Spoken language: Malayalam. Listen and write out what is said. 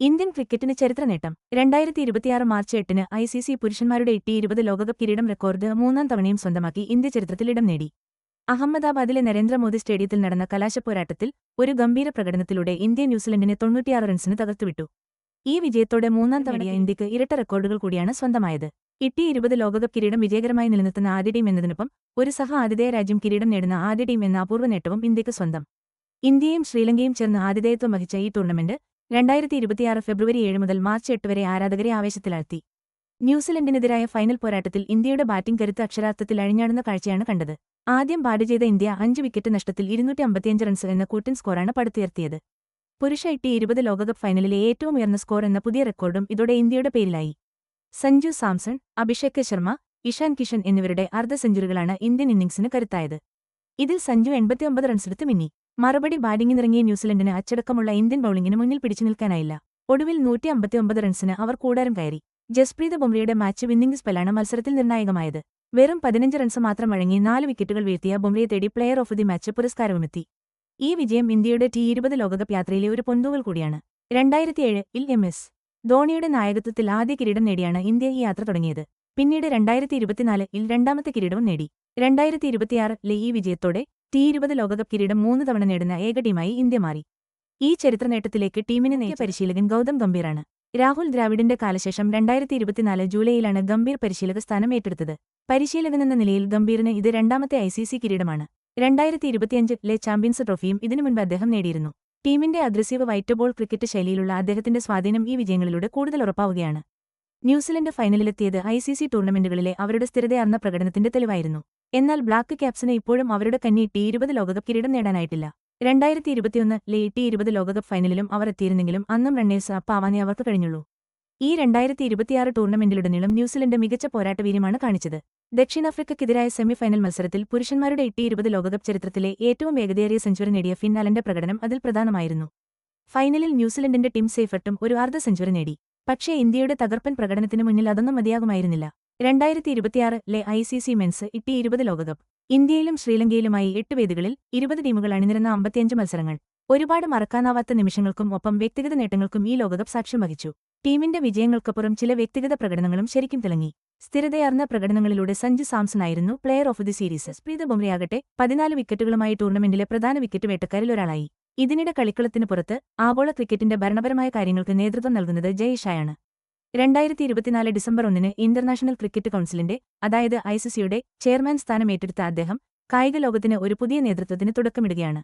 ഇന്ത്യൻ ക്രിക്കറ്റിന് ചരിത്ര നേട്ടം 2026 മാർച്ച് 8-ന് ICC പുരുഷന്മാരുടെ T20 ലോകകപ്പ് കിരീടം റെക്കോർഡ് മൂന്നാം തവണയും സ്വന്തമാക്കി ഇന്ത്യ ചരിത്രത്തിൽ ഇടം നേടി. അഹമ്മദാബാദിലെ നരേന്ദ്രമോദി സ്റ്റേഡിയത്തിൽ നടന്ന കലാശപ്പോരാട്ടത്തിൽ ഒരു ഗംഭീര പ്രകടനത്തിലൂടെ ഇന്ത്യ ന്യൂസിലൻഡിനെ 96 റൺസിന് തകർത്തുവിട്ടു. ഈ വിജയത്തോടെ മൂന്നാം തവണ ഇന്ത്യക്ക് ഇരട്ട റെക്കോർഡുകൾ കൂടിയാണ് സ്വന്തമായത്. T20 ലോകകപ്പ് കിരീടം വിജയകരമായി നിലനിർത്തുന്ന ആദ്യ ടീം എന്നതിനൊപ്പം ഒരു ആതിഥേയ രാജ്യം കിരീടം നേടുന്ന ആദ്യ ടീം എന്ന അപൂർവ നേട്ടവും ഇന്ത്യക്ക് സ്വന്തം. ഇന്ത്യയും ശ്രീലങ്കയും ചേർന്ന് ആതിഥേയത്വം വഹിച്ച ഈ ടൂർണമെന്റ് 2026 ഫെബ്രുവരി 7 മുതൽ മാർച്ച് 8 വരെ ആരാധകരെ ആവേശത്തിലാഴ്ത്തി. ന്യൂസിലൻഡിനെതിരായ ഫൈനൽ പോരാട്ടത്തിൽ ഇന്ത്യയുടെ ബാറ്റിംഗ് കരുത്ത് അക്ഷരാർത്ഥത്തിൽ അഴിഞ്ഞാടുന്ന കാഴ്ചയാണ് കണ്ടത്. ആദ്യം ബാറ്റ് ചെയ്ത ഇന്ത്യ 5 വിക്കറ്റ് നഷ്ടത്തിൽ 255 റൺസ് എന്ന കൂറ്റൻ സ്കോറാണ് പടുത്തുയർത്തിയത്. പുരുഷ T20 ലോകകപ്പ് ഫൈനലിലെ ഏറ്റവും ഉയർന്ന സ്കോർ എന്ന പുതിയ റെക്കോർഡും ഇതോടെ ഇന്ത്യയുടെ പേരിലായി. സഞ്ജു സാംസൺ, അഭിഷേക് ശർമ്മ, ഇഷാൻ കിഷൻ എന്നിവരുടെ അർദ്ധ സെഞ്ചുറികളാണ് ഇന്ത്യൻ ഇന്നിംഗ്സിന് കരുത്തായത്. ഇതിൽ സഞ്ജു 89 റൺസെടുത്ത് മിന്നി. മറുപടി ബാറ്റിംഗിനിറങ്ങിയ ന്യൂസിലൻഡിന് അച്ചടക്കമുള്ള ഇന്ത്യൻ ബൌളിംഗിന് മുന്നിൽ പിടിച്ചു നിൽക്കാനായില്ല. ഒടുവിൽ 159 റൺസിന് അവർ കൂടാരം കയറി. ജസ്പ്രീത് ബുംറയുടെ മാച്ച് വിന്നിംഗ് സ്പെല്ലാണ് മത്സരത്തിൽ നിർണായകമായത്. വെറും 15 റൺസ് മാത്രം വഴങ്ങി 4 വിക്കറ്റുകൾ വീഴ്ത്തിയ ബുംറയെ തേടി പ്ലെയർ ഓഫ് ദി മാച്ച് പുരസ്കാരവുമെത്തി. ഈ വിജയം ഇന്ത്യയുടെ T20 ലോകകപ്പ് യാത്രയിലെ ഒരു പൊന്തൂവൽ കൂടിയാണ്. 2007-ൽ MS ധോണിയുടെ നായകത്വത്തിൽ ആദ്യ കിരീടം നേടിയാണ് ഇന്ത്യ ഈ യാത്ര തുടങ്ങിയത്. പിന്നീട് 2024-ൽ രണ്ടാമത്തെ കിരീടവും നേടി. 2026-ലെ ഈ വിജയത്തോടെ T20 ലോകകപ്പ് കിരീടം 3 തവണ നേടുന്ന ഏക ടീമായി ഇന്ത്യ മാറി. ഈ ചരിത്ര നേട്ടത്തിലേക്ക് ടീമിനെ നയിച്ച പരിശീലകൻ ഗൗതം ഗംഭീറാണ്. രാഹുൽ ദ്രാവിഡിന്റെ കാലശേഷം 2024 ജൂലൈയിലാണ് ഗംഭീർ പരിശീലക സ്ഥാനം ഏറ്റെടുത്തത്. പരിശീലകനെന്ന നിലയിൽ ഗംഭീറിന് ഇത് രണ്ടാമത്തെ ICC കിരീടമാണ്. 2025-ലെ ചാമ്പ്യൻസ് ട്രോഫിയും ഇതിനു മുൻപ് അദ്ദേഹം നേടിയിരുന്നു. ടീമിന്റെ അഗ്രസീവ് വൈറ്റ് ബോൾ ക്രിക്കറ്റ് ശൈലിയിലുള്ള അദ്ദേഹത്തിന്റെ സ്വാധീനം ഈ വിജയങ്ങളിലൂടെ കൂടുതൽ ഉറപ്പാവുകയാണ്. ന്യൂസിലൻഡ് ഫൈനലിലെത്തിയത് ICC ടൂർണമെന്റുകളിലെ അവരുടെ സ്ഥിരതയാർന്ന പ്രകടനത്തിന്റെ തെളിവായിരുന്നു. എന്നാൽ ബ്ലാക്ക് ക്യാപ്സിന് ഇപ്പോഴും അവരുടെ കന്നി T20 ലോകകപ്പ് കിരീടം നേടാനായിട്ടില്ല. 2021-ലെ T20 ലോകകപ്പ് ഫൈനലിലും അവർ എത്തിയിരുന്നെങ്കിലും അന്നും റണ്ണേഴ്സ് അപ്പ് ആവാനേ അവർക്ക് കഴിഞ്ഞുള്ളൂ. ഈ 2026 ടൂർണമെന്റിലുടനീളം ന്യൂസിലൻഡ് മികച്ച പോരാട്ടവീര്യമാണ് കാണിച്ചത്. ദക്ഷിണാഫ്രിക്കയ്ക്കെതിരായ സെമിഫൈനൽ മത്സരത്തിൽ പുരുഷന്മാരുടെ T20 ലോകകപ്പ് ചരിത്രത്തിലെ ഏറ്റവും വേഗതയേറിയ സെഞ്ചുറി നേടിയ ഫിൻ അലന്റെ പ്രകടനം അതിൽ പ്രധാനമായിരുന്നു. ഫൈനലിൽ ന്യൂസിലൻഡിന്റെ ടിം സെയ്ഫർട്ടും ഒരു അർദ്ധ സെഞ്ചുറി നേടി. പക്ഷേ ഇന്ത്യയുടെ തകർപ്പൻ പ്രകടനത്തിനു മുന്നിൽ അതൊന്നും മതിയാകുമായിരുന്നില്ല. 2026-ലെ ICC മെൻസ് T20 ലോകകപ്പ് ഇന്ത്യയിലും ശ്രീലങ്കയിലുമായി 8 വേദികളിൽ 20 ടീമുകൾ അണിനിരന്ന 55 മത്സരങ്ങൾ. ഒരുപാട് മറക്കാനാവാത്ത നിമിഷങ്ങൾക്കും ഒപ്പം വ്യക്തിഗത നേട്ടങ്ങൾക്കും ഈ ലോകകപ്പ് സാക്ഷ്യം വഹിച്ചു. ടീമിന്റെ വിജയങ്ങൾക്കപ്പുറം ചില വ്യക്തിഗത പ്രകടനങ്ങളും ശരിക്കും തിളങ്ങി. സ്ഥിരതയാർന്ന പ്രകടനങ്ങളിലൂടെ സഞ്ജു സാംസൺ ആയിരുന്നു player of the series. Jasprit ബുംറയാകട്ടെ 14 വിക്കറ്റുകളുമായി ടൂർണമെന്റിലെ പ്രധാന വിക്കറ്റ് വേട്ടക്കാരിൽ ഒരാളായി. ഇതിനിടെ കളിക്കളത്തിന് പുറത്ത് ആഗോള ക്രിക്കറ്റിന്റെ ഭരണപരമായ കാര്യങ്ങൾക്ക് നേതൃത്വം നൽകുന്നത് ജയ് ഷായാണ്. 2024 ഡിസംബർ 1-ന് ഇന്റർനാഷണൽ ക്രിക്കറ്റ് കൗൺസിലിന്റെ അതായത് ICCയുടെ ചെയർമാൻ സ്ഥാനം ഏറ്റെടുത്ത അദ്ദേഹം കായിക ലോകത്തിന് ഒരു പുതിയ നേതൃത്വത്തിന് തുടക്കമിടുകയാണ്.